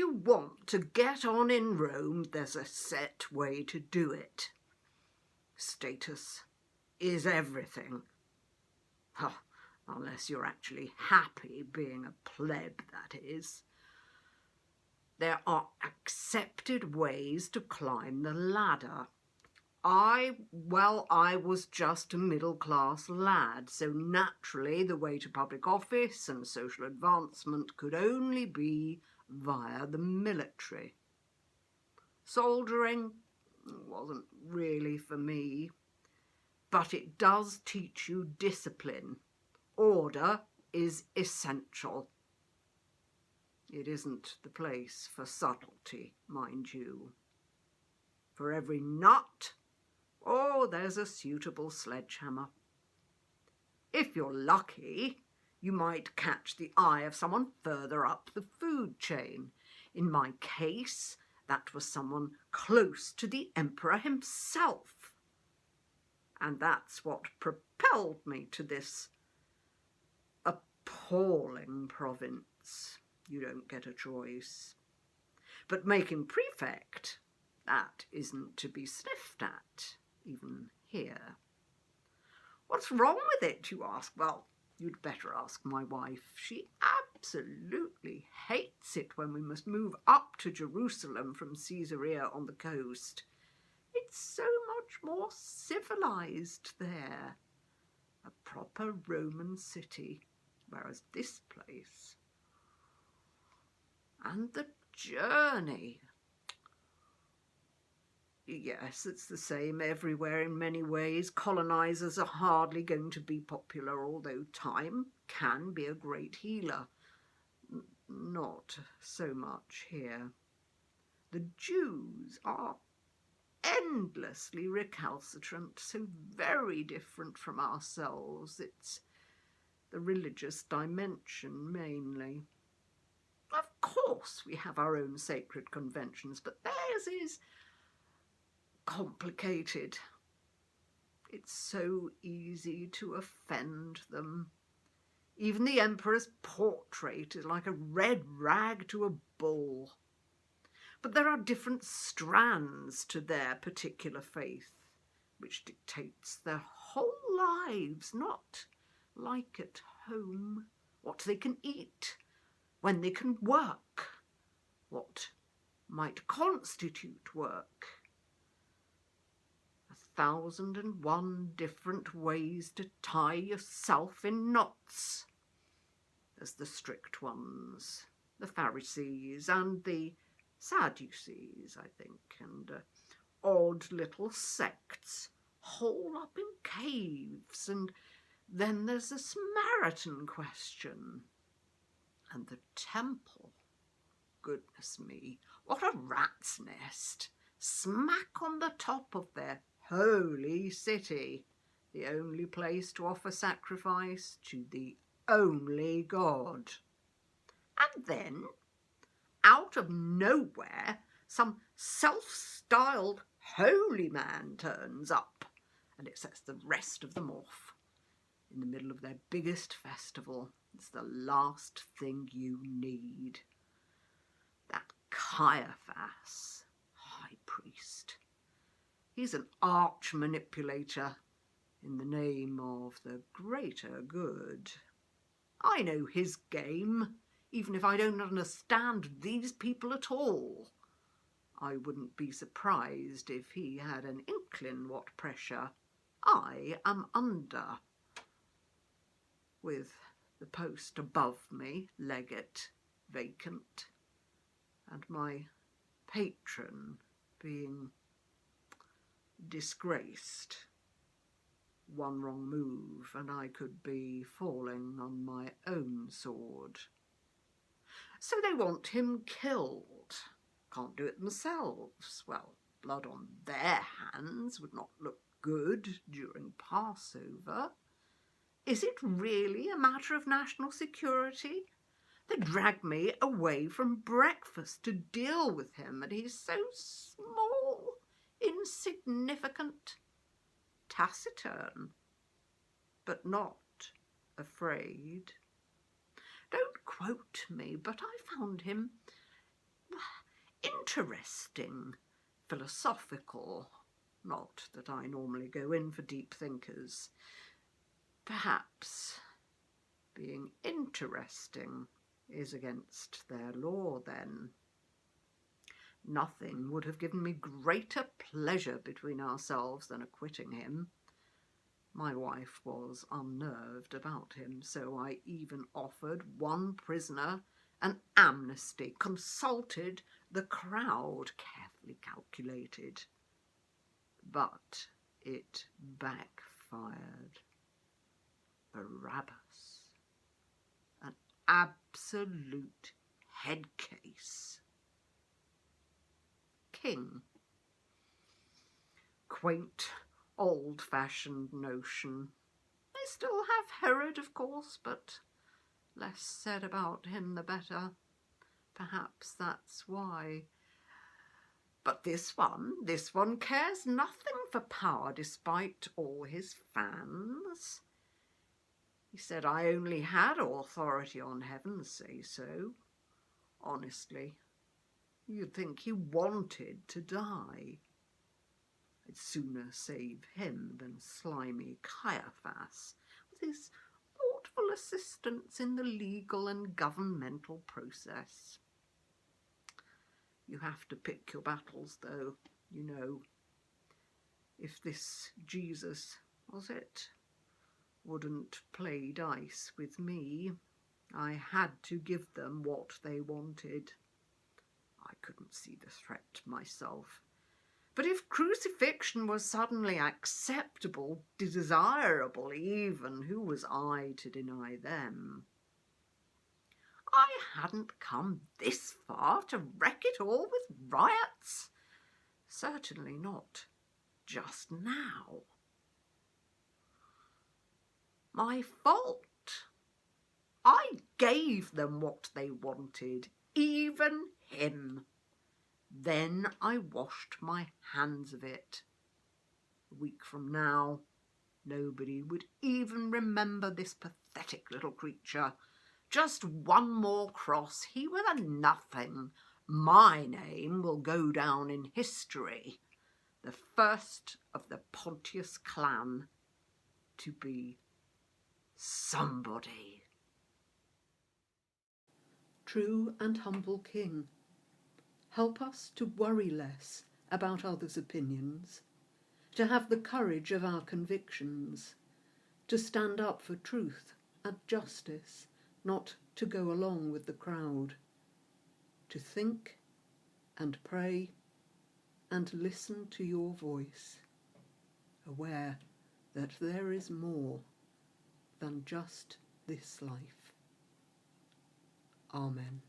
you want to get on in Rome, there's a set way to do it. Status is everything. Oh, unless you're actually happy being a pleb, that is. There are accepted ways to climb the ladder. I was just a middle-class lad, so naturally the way to public office and social advancement could only be via the military. Soldiering wasn't really for me, but it does teach you discipline. Order is essential. It isn't the place for subtlety, mind you. For every nut, there's a suitable sledgehammer. If you're lucky, you might catch the eye of someone further up the food chain. In my case, that was someone close to the emperor himself. And that's what propelled me to this appalling province. You don't get a choice. But making prefect, that isn't to be sniffed at, even here. What's wrong with it, you ask? Well, you'd better ask my wife. She absolutely hates it when we must move up to Jerusalem from Caesarea on the coast. It's so much more civilized there. A proper Roman city, whereas this place... And the journey. Yes, it's the same everywhere in many ways. Colonisers are hardly going to be popular, although time can be a great healer. Not so much here. The Jews are endlessly recalcitrant, so very different from ourselves. It's the religious dimension mainly. Of course we have our own sacred conventions, but theirs is complicated. It's so easy to offend them. Even the emperor's portrait is like a red rag to a bull. But there are different strands to their particular faith, which dictates their whole lives, not like at home, what they can eat, when they can work, what might constitute work. 1,001 different ways to tie yourself in knots. There's the strict ones, the Pharisees and the Sadducees, I think, and odd little sects, hole up in caves, and then there's the Samaritan question. And the temple, goodness me, what a rat's nest, smack on the top of their holy city, the only place to offer sacrifice to the only God. And then, out of nowhere, some self-styled holy man turns up, and it sets the rest of them off. In the middle of their biggest festival, it's the last thing you need. That Caiaphas, high priest, he's an arch manipulator in the name of the greater good. I know his game, even if I don't understand these people at all. I wouldn't be surprised if he had an inkling what pressure I am under. With the post above me, legate, vacant, and my patron being disgraced. One wrong move and I could be falling on my own sword. So they want him killed. Can't do it themselves. Well, blood on their hands would not look good during Passover. Is it really a matter of national security? They drag me away from breakfast to deal with him, and he's so small, insignificant, taciturn, but not afraid. Don't quote me, but I found him, interesting, philosophical. Not that I normally go in for deep thinkers. Perhaps being interesting is against their law then. Nothing would have given me greater pleasure between ourselves than acquitting him. My wife was unnerved about him, so I even offered one prisoner an amnesty, consulted the crowd, carefully calculated. But it backfired. Barabbas, an absolute head case. King. Quaint, old-fashioned notion. They still have Herod, of course, but less said about him the better. Perhaps that's why. But this one cares nothing for power despite all his fans. He said I only had authority on heaven's say-so. Honestly, you'd think he wanted to die. I'd sooner save him than slimy Caiaphas, with his thoughtful assistance in the legal and governmental process. You have to pick your battles, though, you know. If this Jesus, was it, wouldn't play dice with me, I had to give them what they wanted. I couldn't see the threat myself. But if crucifixion was suddenly acceptable, desirable even, who was I to deny them? I hadn't come this far to wreck it all with riots. Certainly not just now. My fault. I gave them what they wanted, even him. Then I washed my hands of it. A week from now, nobody would even remember this pathetic little creature. Just one more cross, he was a nothing. My name will go down in history, the first of the Pontius clan to be somebody. True and humble King, help us to worry less about others' opinions, to have the courage of our convictions, to stand up for truth and justice, not to go along with the crowd, to think and pray and listen to your voice, aware that there is more than just this life. Amen.